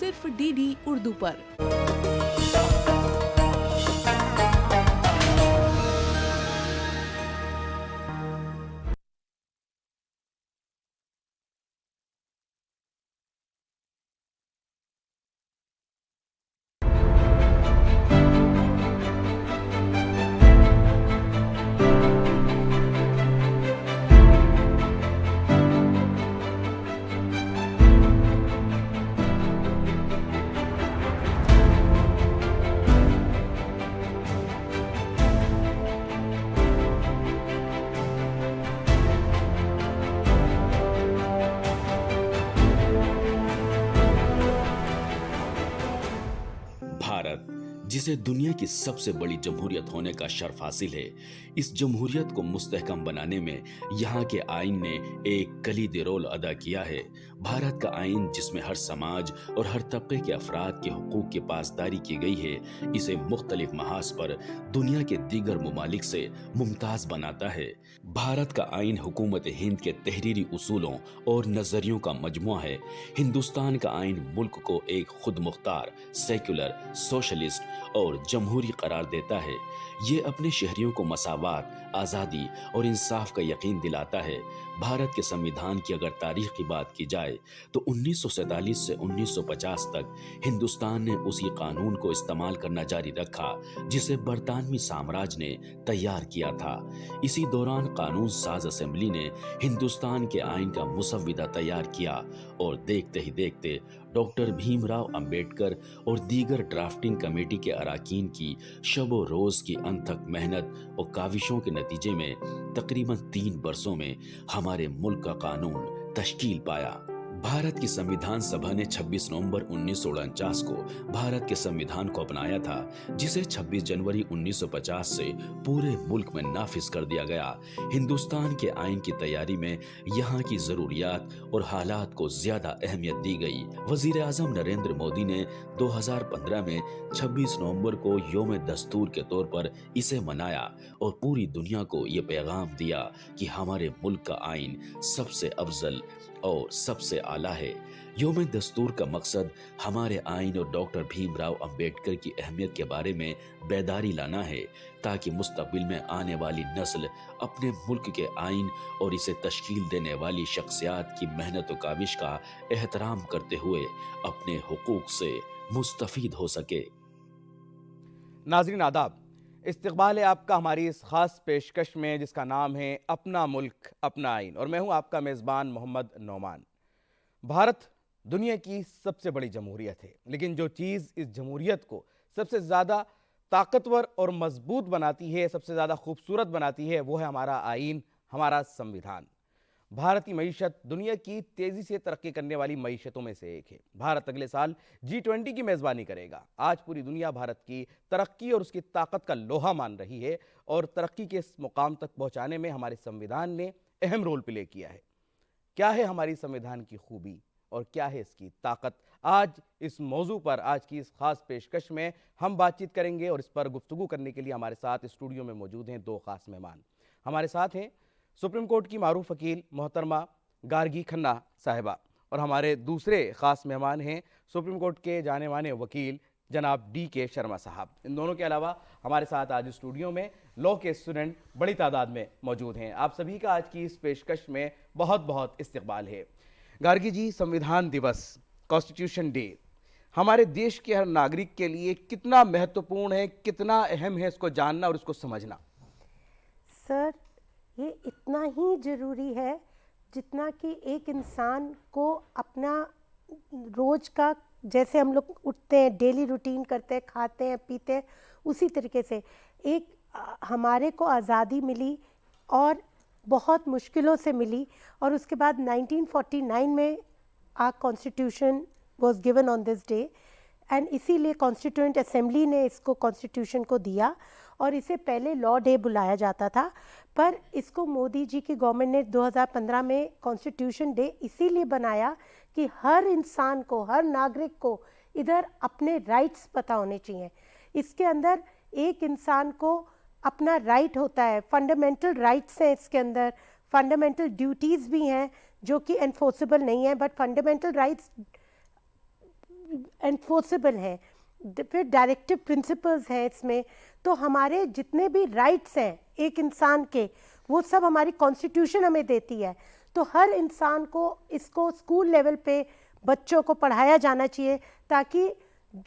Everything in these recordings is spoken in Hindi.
सिर्फ डीडी उर्दू पर। भारत, जिसे दुनिया की सबसे बड़ी जमहूरियत होने का शर्फ हासिल है, इस जमहूरियत को मुस्तहकम बनाने में यहाँ के आइन ने एक कलीदी रोल अदा किया है। भारत का आइन, जिसमें हर समाज और हर तबके के अफराद के हुकूक की पासदारी की गई है, इसे मुख्तलिफ महाज पर दुनिया के दीगर मुमालिक से मुमताज बनाता है। भारत का आइन हुकूमत हिंद के तहरीरी उसूलों और नजरियों का मजमुआ है। हिंदुस्तान का आइन मुल्क को एक खुद मुख्तार, सेक्युलर, सोशलिस्ट और जमहूरी करार देता है। ये अपने शहरियों को मसावात, आज़ादी और इंसाफ का यकीन दिलाता है। भारत के संविधान की अगर तारीख की बात की जाए तो 1947 से 1950 तक हिंदुस्तान ने उसी कानून को इस्तेमाल करना जारी रखा जिसे बरतानवी साम्राज्य ने तैयार किया था। इसी दौरान कानून साज असेंबली ने हिंदुस्तान के आइन का मुसव्विदा तैयार किया और देखते ही देखते डॉक्टर भीमराव अंबेडकर और दीगर ड्राफ्टिंग कमेटी के अराकीन की शबो रोज की अनथक मेहनत और काविशों के नतीजे में तकरीबन 3 वर्षों में हमारे मुल्क का कानून तश्कील पाया। भारत की संविधान सभा ने 26 नवंबर 1949 को भारत के संविधान को अपनाया था, जिसे 26 जनवरी 1950 से पूरे मुल्क में नाफिज कर दिया गया। हिंदुस्तान के आइन की तैयारी में यहाँ की जरूरियात और हालात को ज्यादा अहमियत दी गई। वजीर आजम नरेंद्र मोदी ने 2015 में 26 नवंबर को योम दस्तूर के तौर पर इसे मनाया और पूरी दुनिया को ये पैगाम दिया कि हमारे मुल्क का आइन सबसे अफजल और सबसे आला है। योम दस्तूर का मकसद हमारे आइन और डॉक्टर भीमराव अंबेडकर की अहमियत के बारे में बेदारी लाना है, ताकि मुस्तकबिल में आने वाली नस्ल अपने मुल्क के आइन और इसे तश्कील देने वाली शख्सियात की मेहनत और काविश का एहतराम करते हुए अपने हुकूक से मुस्तफीद हो सके। नाज़रीन आदाब, इस्तकबाल है आपका हमारी इस खास पेशकश में जिसका नाम है अपना मुल्क अपना आइन, और मैं हूं आपका मेज़बान मोहम्मद नौमान। भारत दुनिया की सबसे बड़ी जमहूरियत है, लेकिन जो चीज़ इस जमहूरियत को सबसे ज़्यादा ताकतवर और मजबूत बनाती है, सबसे ज़्यादा खूबसूरत बनाती है, वो है हमारा आइन, हमारा संविधान। भारत की मईशत दुनिया की तेज़ी से तरक्की करने वाली मईशतों में से एक है। भारत अगले साल G20 की मेज़बानी करेगा। आज पूरी दुनिया भारत की तरक्की और उसकी ताकत का लोहा मान रही है, और तरक्की के इस मुकाम तक पहुंचाने में हमारे संविधान ने अहम रोल प्ले किया है। क्या है हमारी संविधान की खूबी और क्या है इसकी ताकत, आज इस मौजू पर आज की इस खास पेशकश में हम बातचीत करेंगे। और इस पर गुफ्तगू करने के लिए हमारे साथ स्टूडियो में मौजूद हैं 2 खास मेहमान। हमारे साथ हैं सुप्रीम कोर्ट की मारूफ वकील मोहतरमा गार्गी खन्ना साहिबा, और हमारे दूसरे खास मेहमान हैं सुप्रीम कोर्ट के जाने माने वकील जनाब DK शर्मा साहब। इन दोनों के अलावा हमारे साथ आज स्टूडियो में लॉ के स्टूडेंट बड़ी तादाद में मौजूद हैं। आप सभी का आज की इस पेशकश में बहुत बहुत इस्तकबाल है। गार्गी जी, संविधान दिवस, कॉन्स्टिट्यूशन डे, हमारे देश के हर नागरिक के लिए कितना महत्वपूर्ण है, कितना अहम है इसको जानना और इसको समझना? सर, ये इतना ही ज़रूरी है जितना कि एक इंसान को अपना रोज़ का, जैसे हम लोग उठते हैं, डेली रूटीन करते हैं, खाते हैं, पीते हैं, उसी तरीके से एक हमारे को आज़ादी मिली और बहुत मुश्किलों से मिली। और उसके बाद 1949 में our constitution was given on this day, and इसीलिए कॉन्स्टिट्यूएंट असेंबली ने इसको कॉन्स्टिट्यूशन को दिया, और इसे पहले लॉ डे बुलाया जाता था। पर इसको मोदी जी की गवर्नमेंट ने 2015 में कॉन्स्टिट्यूशन डे इसीलिए बनाया कि हर इंसान को, हर नागरिक को इधर अपने राइट्स पता होने चाहिए। इसके अंदर एक इंसान को अपना राइट होता है, फंडामेंटल राइट्स हैं इसके अंदर, फंडामेंटल ड्यूटीज़ भी हैं जो कि एनफोर्सेबल नहीं है, बट फंडामेंटल राइट्स एनफोर्सेबल हैं, फिर डायरेक्टिव प्रिंसिपल्स हैं इसमें। तो हमारे जितने भी राइट्स हैं एक इंसान के, वो सब हमारी कॉन्स्टिट्यूशन हमें देती है। तो हर इंसान को इसको स्कूल लेवल पे बच्चों को पढ़ाया जाना चाहिए, ताकि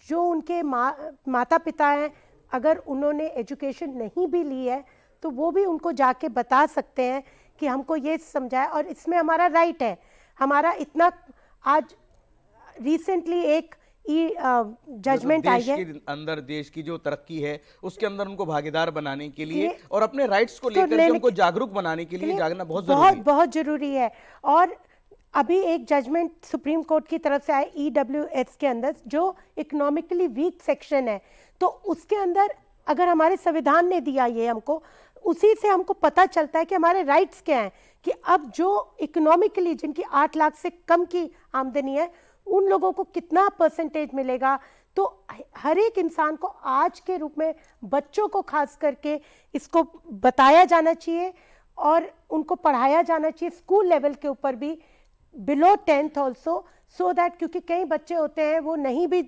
जो उनके माता पिता हैं, अगर उन्होंने एजुकेशन नहीं भी ली है तो वो भी उनको जाके बता सकते हैं कि हमको ये समझाया, और इसमें हमारा राइट है। हमारा इतना आज रिसेंटली एक जजमेंट आई है, देश के अंदर देश की जो तरक्की है उसके अंदर उनको भागीदार बनाने के लिए और अपने राइट्स को लेकर के उनको जागरूक बनाने के लिए जागना बहुत जरूरी है। बहुत जरूरी है। और अभी एक जजमेंट सुप्रीम कोर्ट की तरफ से आया EWS के अंदर, जो इकोनॉमिकली वीक सेक्शन है, तो उसके अंदर अगर हमारे संविधान ने दिया ये हमको, उसी से हमको पता चलता है कि हमारे राइट्स क्या हैं, कि अब जो इकोनॉमिकली जिनकी 8 लाख से कम की आमदनी है उन लोगों को कितना परसेंटेज मिलेगा। तो हर एक इंसान को आज के रूप में बच्चों को खास करके इसको बताया जाना चाहिए और उनको पढ़ाया जाना चाहिए स्कूल लेवल के ऊपर भी, below 10th also, so that, क्योंकि कई बच्चे होते हैं वो नहीं भी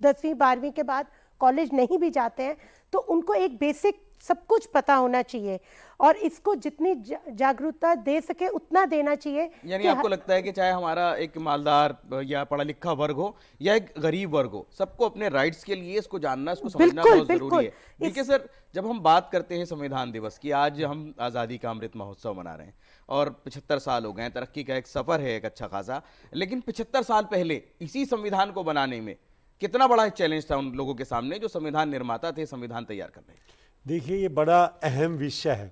10वीं 12वीं के बाद कॉलेज नहीं भी जाते हैं, तो उनको एक बेसिक सब कुछ पता होना चाहिए और इसको जितनी जागरूकता दे सके उतना देना चाहिए। यानी आपको लगता है कि चाहे हमारा एक मालदार या पढ़ा लिखा वर्ग हो या एक गरीब वर्ग हो, सबको अपने राइट्स के लिए इसको जानना, इसको समझना बहुत जरूरी है। देखिए सर, जब हम बात करते हैं संविधान दिवस की, आज हम आज़ादी का अमृत महोत्सव मना रहे हैं और 75 साल हो गए हैं, तरक्की का एक सफर है एक अच्छा खासा, लेकिन 75 साल पहले इसी संविधान को बनाने में कितना बड़ा चैलेंज था उन लोगों के सामने जो संविधान निर्माता थे, संविधान तैयार कर रहे हैं। देखिए, ये बड़ा अहम विषय है।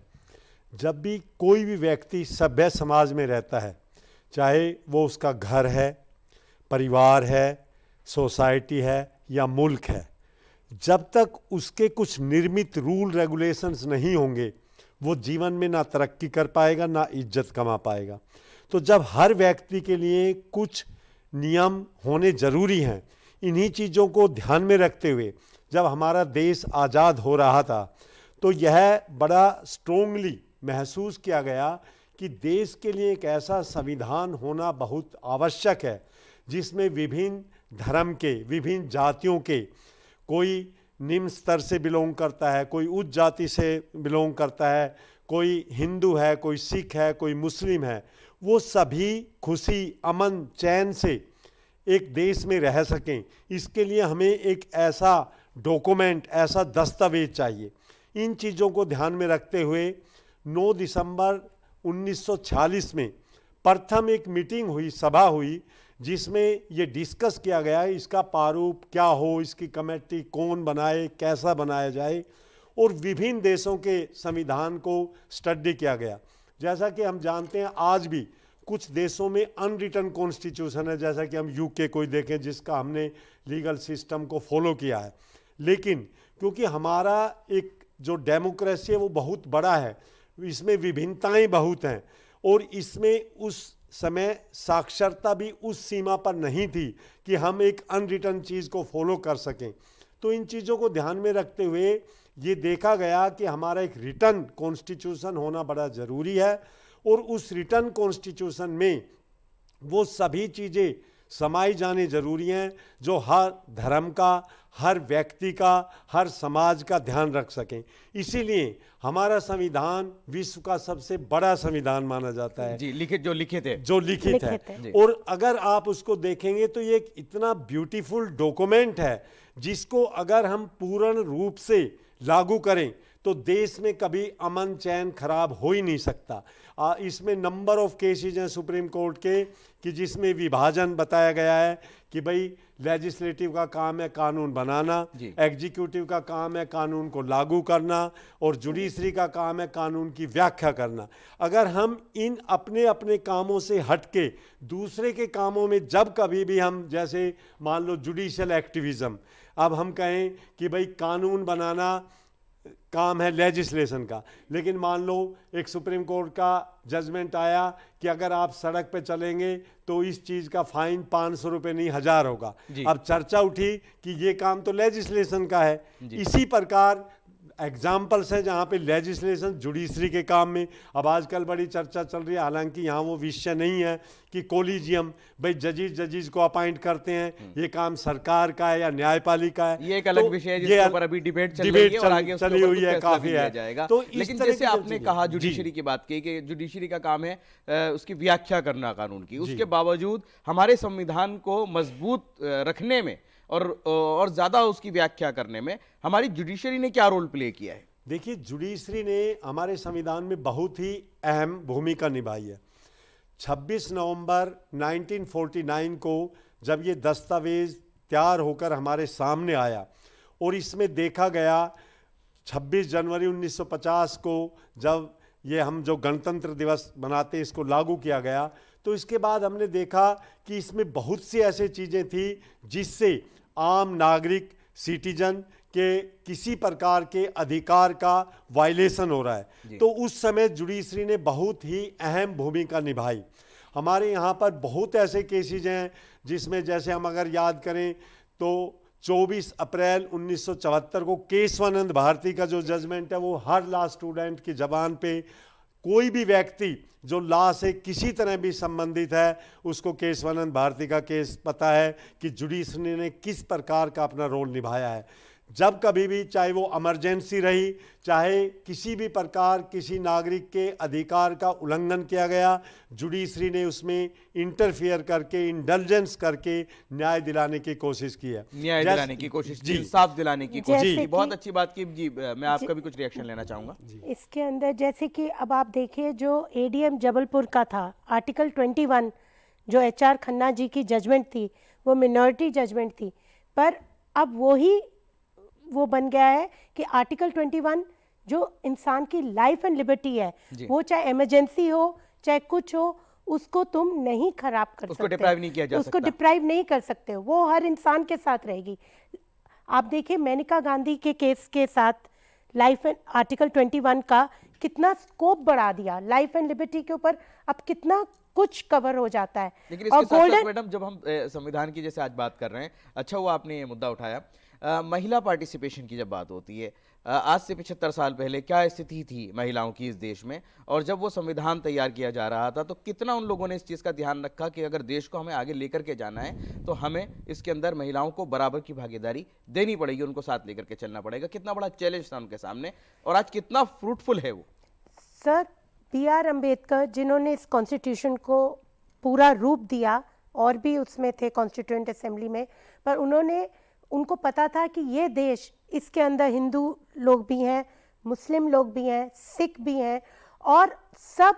जब भी कोई भी व्यक्ति सभ्य समाज में रहता है, चाहे वो उसका घर है, परिवार है, सोसाइटी है या मुल्क है, जब तक उसके कुछ निर्मित रूल रेगुलेशंस नहीं होंगे वो जीवन में ना तरक्की कर पाएगा ना इज्जत कमा पाएगा। तो जब हर व्यक्ति के लिए कुछ नियम होने ज़रूरी हैं, इन्हीं चीज़ों को ध्यान में रखते हुए जब हमारा देश आज़ाद हो रहा था तो यह बड़ा स्ट्रोंगली महसूस किया गया कि देश के लिए एक ऐसा संविधान होना बहुत आवश्यक है जिसमें विभिन्न धर्म के, विभिन्न जातियों के, कोई निम्न स्तर से बिलोंग करता है, कोई उच्च जाति से बिलोंग करता है, कोई हिंदू है, कोई सिख है, कोई मुस्लिम है, वो सभी खुशी, अमन, चैन से एक देश में रह सकें। इसके लिए हमें एक ऐसा डॉक्यूमेंट, ऐसा दस्तावेज चाहिए। इन चीज़ों को ध्यान में रखते हुए 9 दिसंबर 1946 में प्रथम एक मीटिंग हुई, सभा हुई, जिसमें ये डिस्कस किया गया है इसका प्रारूप क्या हो, इसकी कमेटी कौन बनाए, कैसा बनाया जाए, और विभिन्न देशों के संविधान को स्टडी किया गया। जैसा कि हम जानते हैं आज भी कुछ देशों में अनरिटन कॉन्स्टिट्यूशन है, जैसा कि हम यूके कोई देखें जिसका हमने लीगल सिस्टम को फॉलो किया है। लेकिन क्योंकि हमारा एक जो डेमोक्रेसी है वो बहुत बड़ा है, इसमें विभिन्नताएं बहुत हैं और इसमें उस समय साक्षरता भी उस सीमा पर नहीं थी कि हम एक अनरिटन चीज़ को फॉलो कर सकें। तो इन चीज़ों को ध्यान में रखते हुए ये देखा गया कि हमारा एक रिटन कॉन्स्टिट्यूशन होना बड़ा ज़रूरी है और उस रिटन कॉन्स्टिट्यूशन में वो सभी चीज़ें समाई जाने ज़रूरी हैं जो हर धर्म का, हर व्यक्ति का, हर समाज का ध्यान रख सकें। इसीलिए हमारा संविधान विश्व का सबसे बड़ा संविधान माना जाता है। जी, लिखित है। और अगर आप उसको देखेंगे तो ये एक इतना ब्यूटीफुल डॉक्यूमेंट है जिसको अगर हम पूर्ण रूप से लागू करें तो देश में कभी अमन चैन खराब हो ही नहीं सकता। इसमें नंबर ऑफ केसेज हैं सुप्रीम कोर्ट के कि जिसमें विभाजन बताया गया है कि भाई लेजिस्लेटिव का काम है कानून बनाना, एग्जीक्यूटिव का काम है कानून को लागू करना और जुडिशरी का काम है कानून की व्याख्या करना। अगर हम इन अपने अपने कामों से हटके दूसरे के कामों में जब कभी भी हम, जैसे मान लो जुडिशियल एक्टिविज्म, अब हम कहें कि भाई कानून बनाना काम है लेजिस्लेशन का, लेकिन मान लो एक सुप्रीम कोर्ट का जजमेंट आया कि अगर आप सड़क पे चलेंगे तो इस चीज़ का फाइन 500 रुपये नहीं 1000 होगा। अब चर्चा उठी कि ये काम तो लेजिस्लेशन का है। इसी प्रकार एग्जाम्पल्स हैं जहाँ पे लेजिस्लेशन जुडिशरी के काम में, अब आजकल बड़ी चर्चा चल रही है, हालांकि यहाँ वो विषय नहीं है कि कोलिजियम भाई जजीज को अपॉइंट करते हैं, ये काम सरकार का है या न्यायपालिका है, ये एक अलग विषय है जिसके ऊपर अभी डिबेट चल रही है और आगे उसके चली ऊपर हुई कुछ है, फैसला काफी भी लिया है। जाएगा। तो इस लेकिन तरह जैसे की आपने चीजें- कहा जी। जुडिशरी की बात की कि जुडिशरी का काम है उसकी व्याख्या करना कानून की, उसके बावजूद हमारे संविधान को मजबूत रखने में और ज्यादा उसकी व्याख्या करने में हमारी जुडिशरी ने क्या रोल प्ले किया है? देखिए, जुडिशरी ने हमारे संविधान में बहुत ही अहम भूमिका निभाई है। 26 नवंबर 1949 को जब ये दस्तावेज तैयार होकर हमारे सामने आया और इसमें देखा गया 26 जनवरी 1950 को जब ये हम जो गणतंत्र दिवस मनाते इसको लागू किया गया, तो इसके बाद हमने देखा कि इसमें बहुत सी ऐसी चीज़ें थी जिससे आम नागरिक सिटीजन के किसी प्रकार के अधिकार का वायलेशन हो रहा है। तो उस समय जुडिशरी ने बहुत ही अहम भूमिका निभाई। हमारे यहाँ पर बहुत ऐसे केसेज हैं जिसमें जैसे हम अगर याद करें तो 24 अप्रैल 1974 को केशवानंद भारती का जो जजमेंट है वो हर लॉ स्टूडेंट की ज़बान पे, कोई भी व्यक्ति जो लॉ से किसी तरह भी संबंधित है उसको केशवानंद भारती का केस पता है कि जुडिशरी ने किस प्रकार का अपना रोल निभाया है। जब कभी भी, चाहे वो इमरजेंसी रही, चाहे किसी भी प्रकार किसी नागरिक के अधिकार का उल्लंघन किया गया, जुडिशरी ने उसमें इंटरफियर करके, इंडल्जेंस करके न्याय दिलाने की कोशिश की है, न्याय दिलाने की कोशिश, जी, इंसाफ दिलाने की कोशिश जैसे की। बहुत कि- अच्छी बात की जी। मैं आपका भी कुछ रिएक्शन लेना चाहूंगा। इसके अंदर जैसे कि अब आप देखिए जो एडीएम जबलपुर का था, आर्टिकल 21 जो एचआर खन्ना जी की जजमेंट थी वो मिनॉरिटी जजमेंट थी, पर अब वो बन गया है कि आर्टिकल 21 जो इंसान की लाइफ एंड लिबर्टी है, वो चाहे इमरजेंसी हो चाहे कुछ हो, उसको तुम नहीं खराब कर सकते, उसको डिप्राइव नहीं किया जा उसको सकता। डिप्राइव नहीं कर सकते हो, वो हर इंसान के साथ रहेगी। आप देखिए मेनका गांधी के केस के साथ लाइफ एंड आर्टिकल 21 का कितना स्कोप बढ़ा दिया, लाइफ एंड लिबर्टी के ऊपर अब कितना कुछ कवर हो जाता है। लेकिन इसके साथ साथ मैडम जब हम संविधान की जैसे आज बात कर रहे हैं, अच्छा हुआ आपने ये मुद्दा उठाया, महिला पार्टिसिपेशन की जब बात होती है, आज से 75 साल पहले क्या स्थिति थी महिलाओं की इस देश में, और जब वो संविधान तैयार किया जा रहा था तो कितना उन लोगों ने इस चीज़ का ध्यान रखा कि अगर देश को हमें आगे लेकर के जाना है तो हमें इसके अंदर महिलाओं को बराबर की भागीदारी देनी पड़ेगी, उनको साथ लेकर के चलना पड़ेगा। कितना बड़ा चैलेंज था उनके सामने और आज कितना फ्रूटफुल है वो। Sir B.R. अम्बेडकर जिन्होंने इस कॉन्स्टिट्यूशन को पूरा रूप दिया, और भी उसमें थे कॉन्स्टिट्यूएंट असेंबली में, पर उनको पता था कि ये देश, इसके अंदर हिंदू लोग भी हैं, मुस्लिम लोग भी हैं, सिख भी हैं, और सब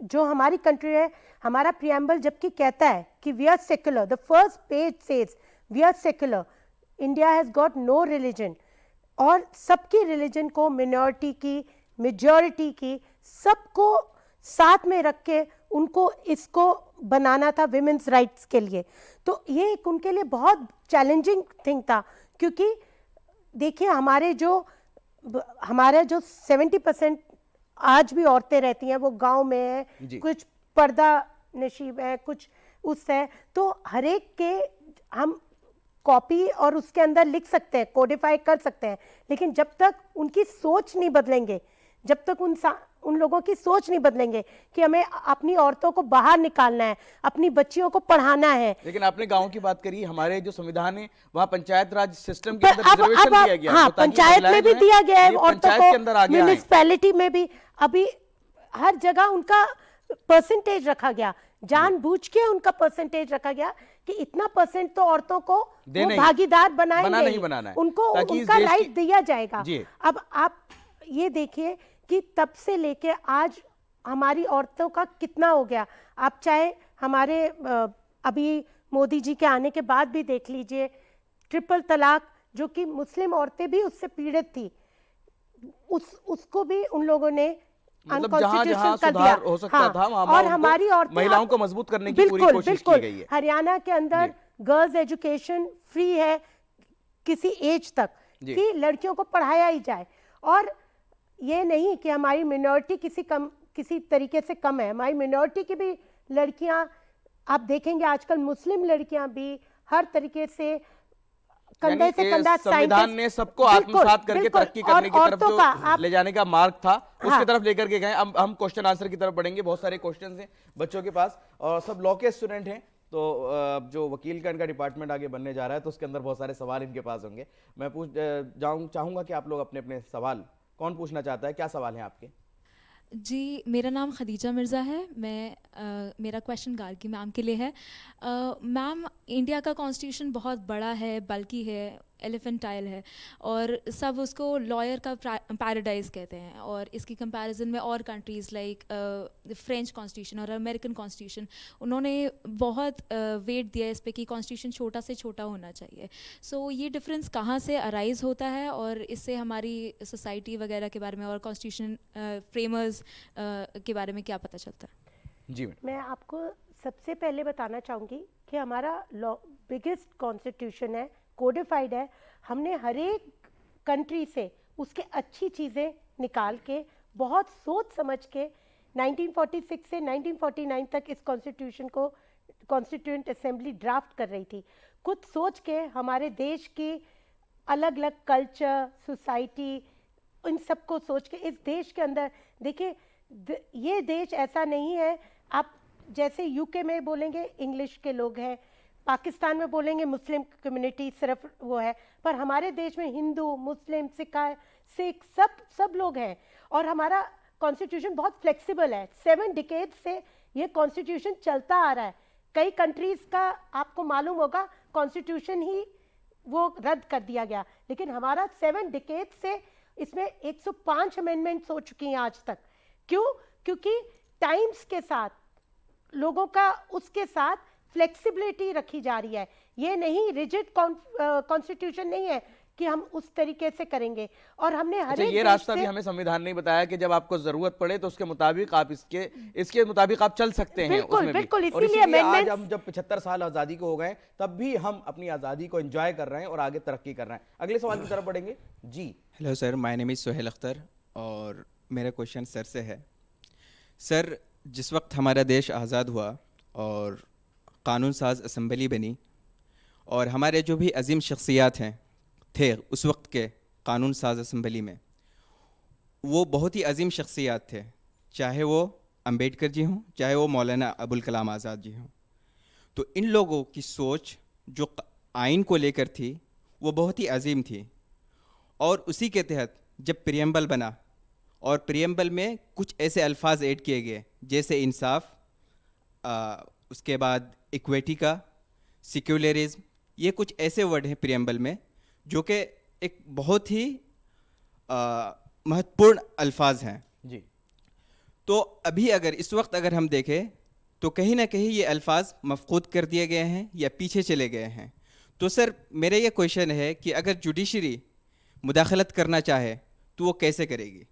जो हमारी कंट्री है, हमारा प्रियम्बल जबकि कहता है कि we are secular, the first page says we are secular, India has got no religion, और सबकी रिलीजन को, मिनॉरिटी की, मेजॉरिटी की, सबको साथ में रख के उनको इसको बनाना था विमेंस राइट्स के लिए। तो ये एक उनके लिए बहुत चैलेंजिंग थिंग था, क्योंकि देखिए हमारा जो 70% आज भी औरतें रहती हैं वो गांव में है, कुछ पर्दा नशीब है, कुछ उस है, तो हर एक के हम कॉपी और उसके अंदर लिख सकते हैं, कोडिफाई कर सकते हैं, लेकिन जब तक उनकी सोच नहीं बदलेंगे, जब तक उन लोगों की सोच नहीं बदलेंगे कि हमें अपनी औरतों को बाहर निकालना है, अपनी बच्चियों को पढ़ाना है। लेकिन आपने गांव की बात करी, हमारे जो संविधान है वहाँ पंचायत राज सिस्टम के अंदर अब रिजर्वेशन दिया गया है, हाँ, तो ताकि पंचायत में भी दिया गया है, पंचायत के अंदर आगे आए। म्यूनिसिपैलिटी में भी अभी हर जगह उनका परसेंटेज रखा गया, जानबूझ के उनका परसेंटेज रखा गया कि इतना परसेंट तो औरतों को वो भागीदार बनाएंगे ही, उनको उनका राइट दिया जाएगा। अब आप ये देखिए कि तब से लेके आज हमारी औरतों का कितना हो गया। आप चाहे हमारे अभी मोदी जी के आने के बाद भी देख लीजिए, ट्रिपल तलाक जो कि मुस्लिम औरतें भी उससे पीड़ित थी, उसको भी उन लोगों ने मतलब जहां सुधार हो सकता था वहां और हमारी औरतें महिलाओं को मजबूत करने की पूरी कोशिश की गई है। हरियाणा के अंदर गर्ल्स एजुकेशन फ्री है किसी एज तक कि लड़कियों को पढ़ाया ही जाए, और ये नहीं कि हमारी मिनॉरिटी किसी तरीके से कम है, हमारी मिनॉरिटी की भी लड़कियां आप देखेंगे आजकल मुस्लिम लड़कियां भी हर तरीके से कंधे से कंधा संविधान साइंटिस्ट ने सबको आत्मसात करके तरक्की करने की तरफ जो आप ले जाने का मार्ग था उसकी हाँ। तरफ लेकर के गए। अब हम क्वेश्चन आंसर की तरफ बढ़ेंगे। बहुत सारे क्वेश्चंस हैं बच्चों के पास और सब लॉ के स्टूडेंट हैं, तो जो वकील का इनका डिपार्टमेंट आगे बनने जा रहा है तो उसके अंदर बहुत सारे सवाल इनके पास होंगे। मैं चाहूंगा कि आप लोग अपने अपने सवाल, कौन पूछना चाहता है, क्या सवाल है आपके? जी, मेरा नाम खदीजा मिर्ज़ा है। मेरा क्वेश्चन गार्गी मैम के लिए है। मैम, इंडिया का कॉन्स्टिट्यूशन बहुत बड़ा है, बल्कि है, एलिफेंटाइल है और सब उसको लॉयर का पैराडाइज कहते हैं और इसकी कंपैरिजन में और कंट्रीज़ लाइक फ्रेंच कॉन्स्टिट्यूशन और अमेरिकन कॉन्स्टिट्यूशन, उन्होंने बहुत वेट दिया इस पे कि कॉन्स्टिट्यूशन छोटा से छोटा होना चाहिए। सो ये डिफरेंस कहाँ से अराइज होता है और इससे हमारी सोसाइटी वगैरह के बारे में और कॉन्स्टिट्यूशन फ्रेमर्स के बारे में क्या पता चलता है? जी मैं आपको सबसे पहले बताना चाहूँगी कि हमारा लॉ बिगेस्ट कॉन्स्टिट्यूशन है, कोडिफाइड है। हमने हर एक कंट्री से उसके अच्छी चीज़ें निकाल के बहुत सोच समझ के 1946 से 1949 तक इस कॉन्स्टिट्यूशन को कॉन्स्टिट्यूएंट असेंबली ड्राफ्ट कर रही थी। खुद सोच के हमारे देश की अलग अलग कल्चर, सोसाइटी, इन सबको सोच के इस देश के अंदर देखिए, ये देश ऐसा नहीं है आप जैसे यूके में बोलेंगे इंग्लिश के लोग हैं, पाकिस्तान में बोलेंगे मुस्लिम कम्युनिटी सिर्फ वो है, पर हमारे देश में हिंदू, मुस्लिम, सिख सब लोग हैं और हमारा कॉन्स्टिट्यूशन बहुत फ्लेक्सिबल है। 7 डिकेड से ये कॉन्स्टिट्यूशन चलता आ रहा है। कई कंट्रीज का आपको मालूम होगा कॉन्स्टिट्यूशन ही वो रद्द कर दिया गया, लेकिन हमारा 7 डिकेड से इसमें 105 अमेंडमेंट्स हो चुकी हैं आज तक। क्यों? क्योंकि टाइम्स के साथ लोगों का उसके साथ फ्लेक्सिबिलिटी रखी जा रही है। ये नहीं रिजिड कॉन्स्टिट्यूशन नहीं है कि हम उस तरीके से करेंगे और हमने हर एक ये रास्ता भी हमें संविधान ने बताया कि जब आपको जरूरत पड़े तो उसके मुताबिक आप इसके मुताबिक आप चल सकते हैं। बिल्कुल बिल्कुल, और इसीलिए आज हम जब 75 साल आजादी को हो गए तब भी हम अपनी आजादी को एंजॉय कर रहे हैं और आगे तरक्की कर रहे हैं। अगले सवाल की तरफ बढ़ेंगे। जी hello sir, my name is Sohail Akhtar और मेरा क्वेश्चन सर से है। सर, जिस वक्त हमारा देश आज़ाद हुआ और कानून साज असम्बली बनी और हमारे जो भी अजीम शख्सियात हैं थे उस वक्त के कानून साज असम्बली में, वो बहुत ही अजीम शख्सियात थे, चाहे वो अंबेडकर जी हों, चाहे वो मौलाना अबुल कलाम आज़ाद जी हों। तो इन लोगों की सोच जो आइन को लेकर थी वो बहुत ही अजीम थी और उसी के तहत जब प्रियम्बल बना और प्रियम्बल में कुछ ऐसे अल्फाज ऐड किए गए जैसे इंसाफ, उसके बाद इक्विटी का, सिक्युलरिज्म, ये कुछ ऐसे वर्ड हैं प्रियम्बल में जो कि एक बहुत ही महत्वपूर्ण अल्फाज हैं। जी तो अभी अगर इस वक्त अगर हम देखें तो कहीं ना कहीं ये अल्फाज मफकूद कर दिए गए हैं या पीछे चले गए हैं। तो सर, मेरा ये क्वेश्चन है कि अगर जुडिशरी मुदाखलत करना चाहे तो वो कैसे करेगी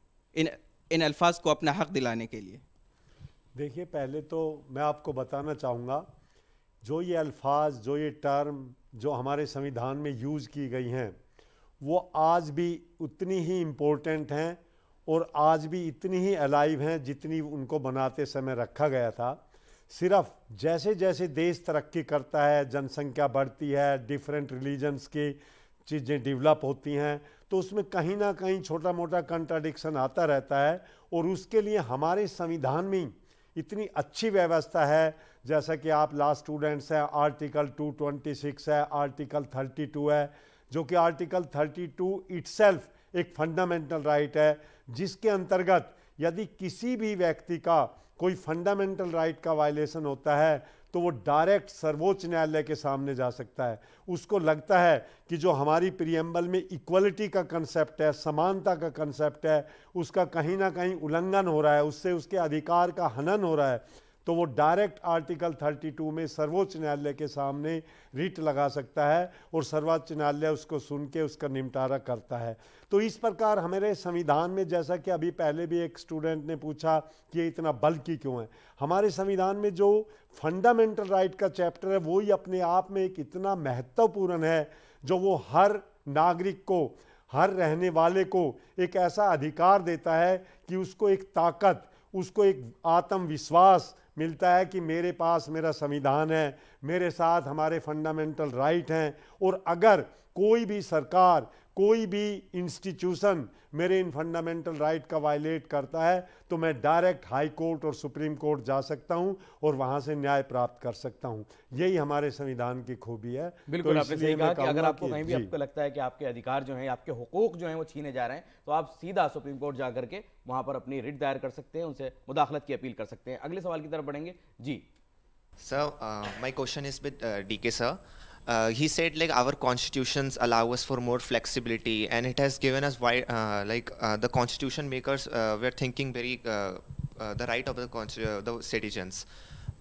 इन अल्फाज को अपना हक दिलाने के लिए? देखिए, पहले तो मैं आपको बताना चाहूँगा जो ये अल्फाज, जो ये टर्म जो हमारे संविधान में यूज़ की गई हैं वो आज भी उतनी ही इम्पोर्टेंट हैं और आज भी इतनी ही अलाइव हैं जितनी उनको बनाते समय रखा गया था। सिर्फ जैसे जैसे देश तरक्की करता है, जनसंख्या बढ़ती है, डिफरेंट रिलीजन्स की चीज़ें डेवलप होती हैं, तो उसमें कहीं ना कहीं छोटा मोटा कंट्राडिक्शन आता रहता है और उसके लिए हमारे संविधान में इतनी अच्छी व्यवस्था है। जैसा कि आप लॉ स्टूडेंट्स हैं, आर्टिकल 226 है, आर्टिकल 32 है, जो कि आर्टिकल 32 इटसेल्फ एक फंडामेंटल राइट है जिसके अंतर्गत यदि किसी भी व्यक्ति का कोई फंडामेंटल राइट का वायलेशन होता है तो वो डायरेक्ट सर्वोच्च न्यायालय के सामने जा सकता है। उसको लगता है कि जो हमारी प्रियम्बल में इक्वलिटी का कंसेप्ट है, समानता का कंसेप्ट है, उसका कहीं ना कहीं उल्लंघन हो रहा है, उससे उसके अधिकार का हनन हो रहा है, तो वो डायरेक्ट आर्टिकल 32 में सर्वोच्च न्यायालय के सामने रिट लगा सकता है और सर्वोच्च न्यायालय उसको सुन के उसका निपटारा करता है। तो इस प्रकार हमारे संविधान में, जैसा कि अभी पहले भी एक स्टूडेंट ने पूछा कि ये इतना बल्कि क्यों है, हमारे संविधान में जो फंडामेंटल राइट का चैप्टर है वो ही अपने आप में एक इतना महत्वपूर्ण है जो वो हर नागरिक को, हर रहने वाले को एक ऐसा अधिकार देता है कि उसको एक ताकत, उसको एक आत्मविश्वास मिलता है कि मेरे पास मेरा संविधान है, मेरे साथ हमारे फंडामेंटल राइट हैं, और अगर कोई भी सरकार, कोई भी इंस्टीट्यूशन मेरे इन फंडामेंटल राइट का वायलेट करता है तो मैं डायरेक्ट हाई कोर्ट और सुप्रीम कोर्ट जा सकता हूं और वहां से न्याय प्राप्त कर सकता हूं। यही हमारे संविधान की खूबी है। बिल्कुल, तो आपने इसलिए सही कहा मैं कि अगर कहूंगा आपको कहीं भी जी। आपको लगता है कि आपके अधिकार जो हैं, आपके हुकूक जो हैं वो छीने जा रहे हैं, तो आप सीधा सुप्रीम कोर्ट जा करके वहां पर अपनी रिट दायर कर सकते हैं, उनसे मुदाखलत की अपील कर सकते हैं। अगले सवाल की तरफ बढ़ेंगे जी। Sir, my question is with DK sir. He said like our constitutions allow us for more flexibility, and it has given us wide, the constitution makers were thinking very the right of the citizens.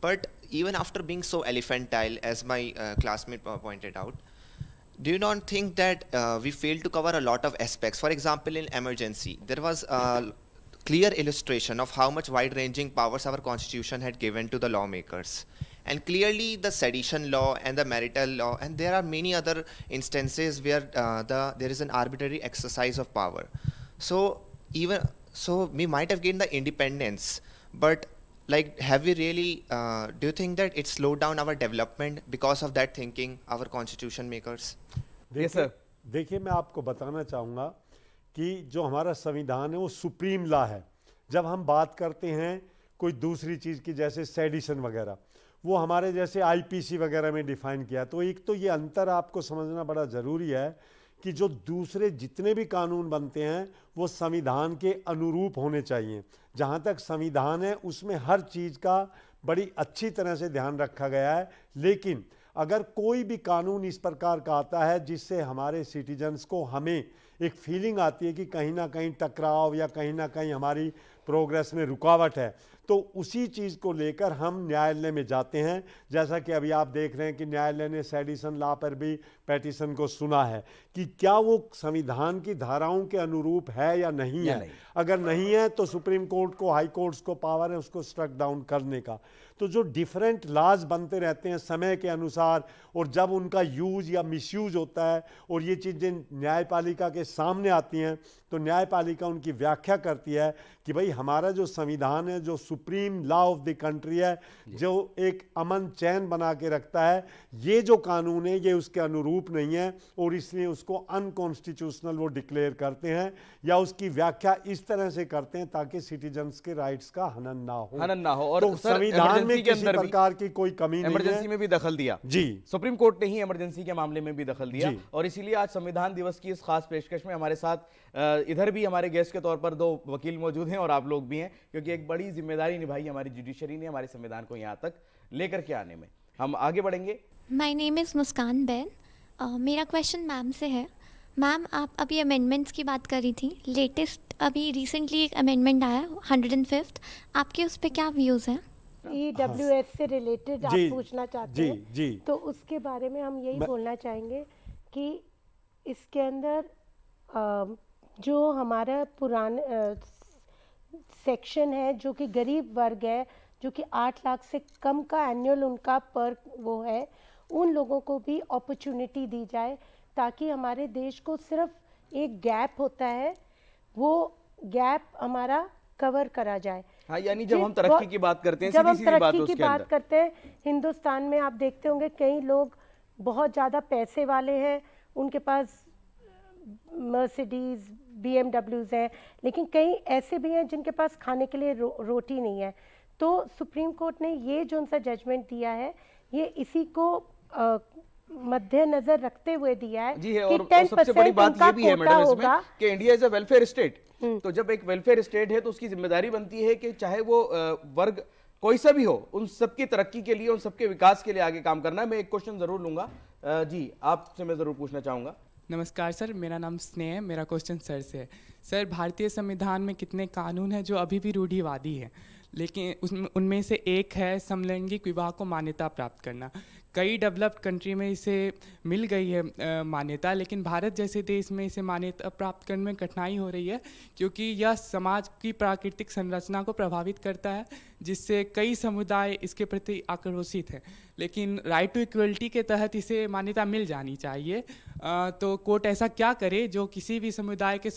But even after being so elephantine, as my classmate pointed out, do you not think that we failed to cover a lot of aspects? For example, in emergency, there was a clear illustration of how much wide-ranging powers our constitution had given to the lawmakers. And clearly the sedition law and the marital law, and there are many other instances where there is an arbitrary exercise of power. So we might have gained the independence, but like, have we really, do you think that it slowed down our development because of that thinking, our constitution makers? देखिए मैं आपको बताना चाहूँगा कि जो हमारा संविधान है वो सुप्रीम लॉ है। जब हम बात करते हैं कोई दूसरी चीज़ की, जैसे सेडिशन वगैरह, वो हमारे जैसे आईपीसी वगैरह में डिफाइन किया। तो एक तो ये अंतर आपको समझना बड़ा ज़रूरी है कि जो दूसरे जितने भी कानून बनते हैं वो संविधान के अनुरूप होने चाहिए। जहाँ तक संविधान है उसमें हर चीज़ का बड़ी अच्छी तरह से ध्यान रखा गया है, लेकिन अगर कोई भी कानून इस प्रकार का आता है जिससे हमारे सिटीजन्स को, हमें एक फीलिंग आती है कि कहीं ना कहीं टकराव या कहीं ना कहीं हमारी प्रोग्रेस में रुकावट है, तो उसी चीज़ को लेकर हम न्यायालय में जाते हैं। जैसा कि अभी आप देख रहे हैं कि न्यायालय ने सेडिशन लॉ पर भी पेटिशन को सुना है कि क्या वो संविधान की धाराओं के अनुरूप है या नहीं है। अगर नहीं है तो सुप्रीम कोर्ट को, हाई कोर्ट्स को पावर है उसको स्ट्रक डाउन करने का। तो जो डिफरेंट लॉज बनते रहते हैं समय के अनुसार, और जब उनका यूज या मिसयूज होता है और ये चीज़ें न्यायपालिका के सामने आती हैं तो न्यायपालिका उनकी व्याख्या करती है कि भाई हमारा जो संविधान है, जो supreme law of the country है, जो एक अमन चैन बना के रखता है, ये जो कानून है ये उसके अनुरूप नहीं है और इसलिए उसको अनकॉन्स्टिट्यूशनल वो डिक्लेयर करते हैं या उसकी व्याख्या इस तरह से करते हैं ताकि सिटीजन्स के राइट्स का हनन ना हो। और तो संविधान में किसी प्रकार की कोई कमी नहीं है। इमरजेंसी में भी दखल दिया जी, सुप्रीम कोर्ट ने ही इमरजेंसी के मामले में भी दखल दिया, और इसीलिए आज संविधान दिवस की इस खास पेशकश में हमारे साथ इधर भी हमारे गेस्ट के तौर पर दो वकील मौजूद हैं और आप लोग भी हैं, क्योंकि एक बड़ी जिम्मेदारी निभाई हमारी जुडिशरी ने हमारे संविधान को यहाँ तक लेकर के आने में। हम आगे बढ़ेंगे। My name is Muskan ban. मेरा क्वेश्चन मैम से है। मैम, आप अभी अमेंडमेंट्स की बात करी थी, लेटेस्ट अभी रिसेंटली एक अमेंडमेंट आया 105th, आपके उस पर क्या व्यूज़ हैं? EWS से रिलेटेड आप पूछना चाहते हैं? जी। तो उसके बारे में हम यही बोलना चाहेंगे कि इसके अंदर जो हमारा पुराना सेक्शन है जो कि गरीब वर्ग है, जो कि 8 लाख से कम का एनुअल उनका पर वो है, उन लोगों को भी अपॉर्चुनिटी दी जाए ताकि हमारे देश को सिर्फ एक गैप होता है वो गैप हमारा कवर करा जाए। हाँ, यानी जब हम तरक्की की बात करते हैं, जब हम सीधी बात तरक्की की उसके बात अंदर करते हैं, हिंदुस्तान में आप देखते होंगे कई लोग बहुत ज़्यादा पैसे वाले हैं, उनके पास मर्सिडीज BMWs हैं, लेकिन कई ऐसे भी हैं जिनके पास खाने के लिए रोटी नहीं है। तो सुप्रीम कोर्ट ने ये जो उनसा जजमेंट दिया है ये इसी को मद्देनजर रखते हुए दिया है जी है। कि और 10% सबसे बड़ी बात ये भी है मैडम इसमें कि India is a welfare state. तो जब एक वेलफेयर स्टेट है तो उसकी जिम्मेदारी बनती है कि चाहे वो वर्ग कोई सा भी हो, उन सबकी तरक्की के लिए, उन सबके विकास के लिए आगे काम करना है। मैं एक क्वेश्चन जरूर लूंगा जी, आपसे मैं जरूर पूछना चाहूंगा। नमस्कार सर, मेरा नाम स्नेह है। मेरा क्वेश्चन सर से है। सर, भारतीय संविधान में कितने कानून हैं जो अभी भी रूढ़िवादी हैं, लेकिन उनमें से एक है समलैंगिक विवाह को मान्यता प्राप्त करना। कई डेवलप्ड कंट्री में इसे मिल गई है मान्यता, लेकिन भारत जैसे देश में इसे मान्यता प्राप्त करने में कठिनाई हो रही है क्योंकि यह समाज की प्राकृतिक संरचना को प्रभावित करता है, जिससे कई समुदाय इसके प्रति आक्रोशित हैं। लेकिन राइट टू इक्वलिटी के तहत इसे मान्यता मिल जानी चाहिए। तो कोर्ट ऐसा क्या करे जो किसी भी समुदाय के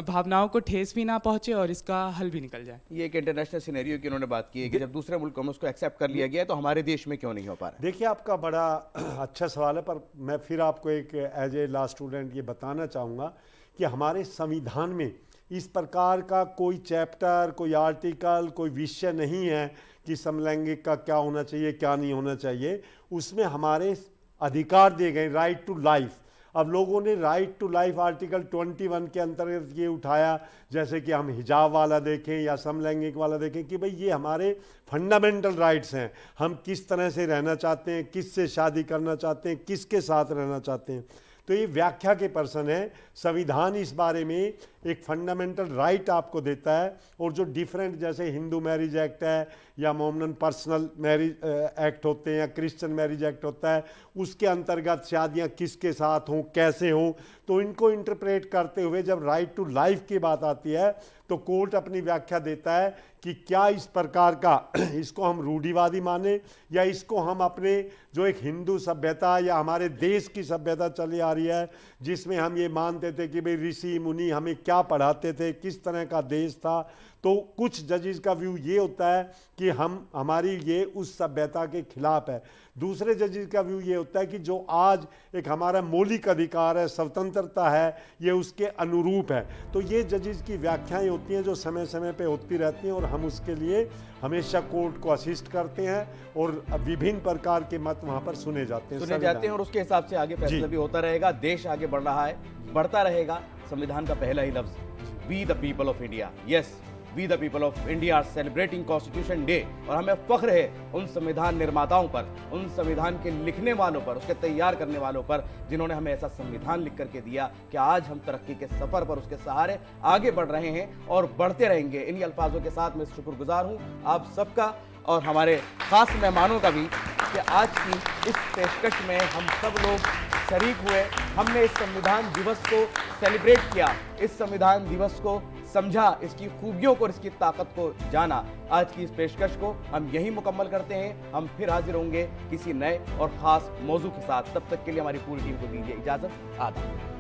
भावनाओं को ठेस भी ना पहुंचे और इसका हल भी निकल जाए। ये एक इंटरनेशनल सिनेरियो की उन्होंने बात की है कि जब दूसरे मुल्कों में उसको एक्सेप्ट कर लिया गया है तो हमारे देश में क्यों नहीं हो पा रहा है। देखिए, आपका आपका बड़ा अच्छा सवाल है, पर मैं फिर आपको एक एज ए लॉ स्टूडेंट ये बताना चाहूँगा कि हमारे संविधान में इस प्रकार का कोई चैप्टर, कोई आर्टिकल, कोई विषय नहीं है कि समलैंगिक का क्या होना चाहिए, क्या नहीं होना चाहिए। उसमें हमारे अधिकार दिए गए, राइट टू लाइफ। अब लोगों ने राइट टू लाइफ आर्टिकल 21 के अंतर्गत ये उठाया, जैसे कि हम हिजाब वाला देखें या समलैंगिक वाला देखें, कि भाई ये हमारे फंडामेंटल राइट्स हैं, हम किस तरह से रहना चाहते हैं, किससे शादी करना चाहते हैं, किसके साथ रहना चाहते हैं। तो ये व्याख्या के पर्सन है। संविधान इस बारे में एक फंडामेंटल राइट आपको देता है, और जो डिफरेंट, जैसे हिंदू मैरिज एक्ट है या मोमनन पर्सनल मैरिज एक्ट होते हैं या क्रिश्चियन मैरिज एक्ट होता है, उसके अंतर्गत शादियां किसके साथ हों, कैसे हों, तो इनको इंटरप्रेट करते हुए जब राइट टू लाइफ की बात आती है तो कोर्ट अपनी व्याख्या देता है कि क्या इस प्रकार का इसको हम रूढ़िवादी माने, या इसको हम अपने जो एक हिंदू सभ्यता या हमारे देश की सभ्यता चली आ रही है, जिसमें हम ये मानते थे कि भाई ऋषि मुनि हमें क्या पढ़ाते थे, किस तरह का देश था। तो कुछ जजेस का व्यू ये होता है कि हमारी ये उस सभ्यता के खिलाफ है। दूसरे जजेस का व्यू ये होता है कि जो आज एक हमारा मौलिक अधिकार है, स्वतंत्रता है, ये उसके अनुरूप है। तो ये जजेस की व्याख्याएं होती हैं जो समय समय पे होती रहती हैं, और हम उसके लिए हमेशा कोर्ट को असिस्ट करते हैं, और विभिन्न प्रकार के मत वहाँ पर सुने जाते हैं और उसके हिसाब से आगे फैसला भी होता रहेगा। देश आगे बढ़ रहा है, बढ़ता रहेगा। संविधान का पहला ही लफ्ज, we the people of India. Yes, we the people of India are celebrating constitution day. और हमें फख्र है उन संविधान निर्माताओं पर, उन संविधान के लिखने वालों पर, उसके तैयार करने वालों पर, जिन्होंने हमें ऐसा संविधान लिख करके दिया कि आज हम तरक्की के सफर पर उसके सहारे आगे बढ़ रहे हैं और बढ़ते रहेंगे। इन्हीं अल्फाजों के साथ मैं शुक्रगुजार हूँ आप सबका और हमारे खास मेहमानों का भी कि आज की इस पेशकश में हम सब लोग शरीक हुए। हमने इस संविधान दिवस को सेलिब्रेट किया, इस संविधान दिवस को समझा, इसकी खूबियों को और इसकी ताकत को जाना। आज की इस पेशकश को हम यहीं मुकम्मल करते हैं। हम फिर हाजिर होंगे किसी नए और ख़ास मौजू के साथ। तब तक के लिए हमारी पूरी टीम को दीजिए इजाज़त। आदाब।